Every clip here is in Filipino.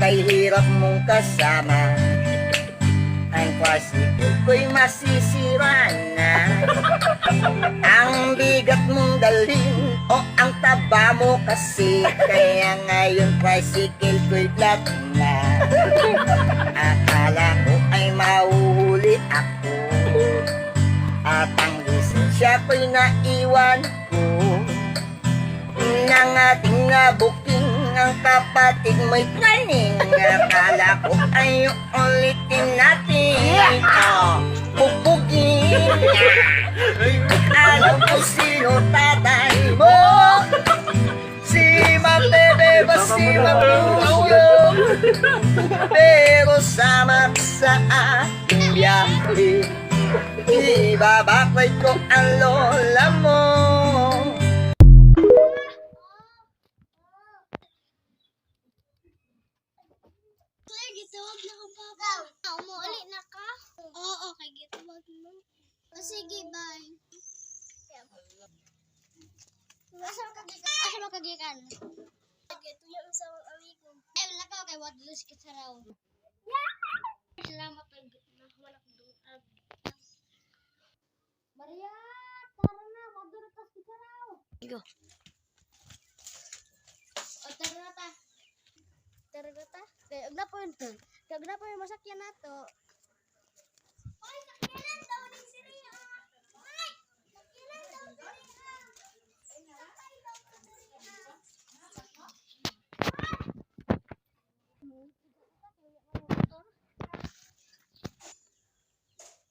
ay hirap mong kasama. Ang tricycle ko'y masisira na. Ang bigat mong dalhin o ang taba mo kasi, kaya ngayon tricycle ko'y flat na. Akala ko ay mahuhuli ako, at ang lisensya ko'y naiwan ko. Nang ating nabuking ang kapatid mo'y training, akala ko ay ulitin natin. Bubugin. Alam ko sino tatay mo, si Mabebe ba si Mabuyo, pero sama sa ating biyahe, ibabakay ko ang lola mo. Claire, gitawag na ko papa. Umuuli na ka? Oo, okay, gitawag mo. O sige, bye. Asa makagikan? Ito yung isang amigo. Eh, wala ka, kay Wadlus kita raw. Salamat na humanak doon. Maria, tara na, madurutas kita raw. Go. O, tara na ta. Tara na ta. Kaya, huwag na po yung masakyan na to. Oy, sakyanan daw ni Siria. Oy, sakyanan daw ni Siria. Sakay daw ni Siria.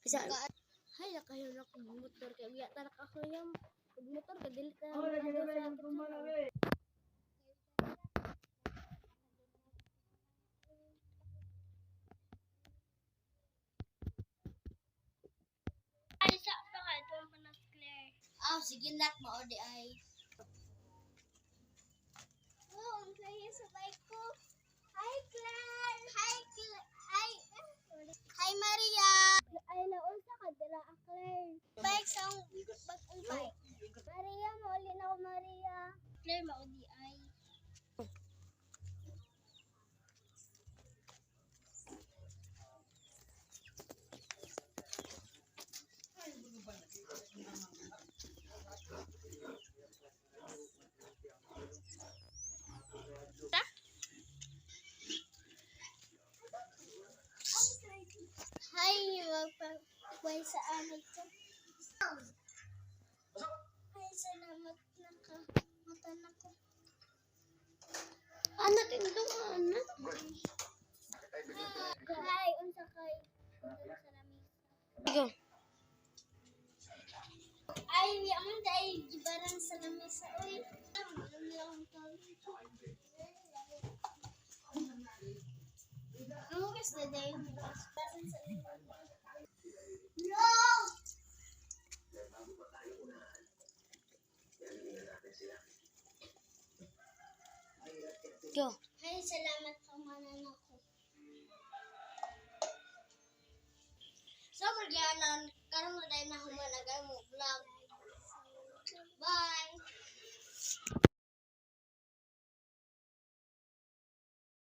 Bisa. Hay, nakahiyon ako ng motor. Kaya biya tarak ako yung motor. Kadilit na. Ay, sa pa ka. Ito ang panas, Claire. Sige nak, maodi ay. Oh, ang kaya sa bike ko. Hi, Claire. Hi, Claire. Hi, Maria. Ay, naunsa ka dira, Claire. Bike sa bagong bike. Maria, mauli na ako, Maria. Claire, maudi ay. Hi, magpapaway sa amin ko. Ay, salamat na ka. Mata na ko. Anak, ito anak. Hi, unsa kay. Go. Ay, yaman dahil gibarang sa lamesa. Uy, alam niyo ang tawag. Ang hugas na dahil hugas. Basan sa no! Go. Ay, salamat ka manan ako. So, magyanan, karon na dahil na humanagay mo vlog. Bye!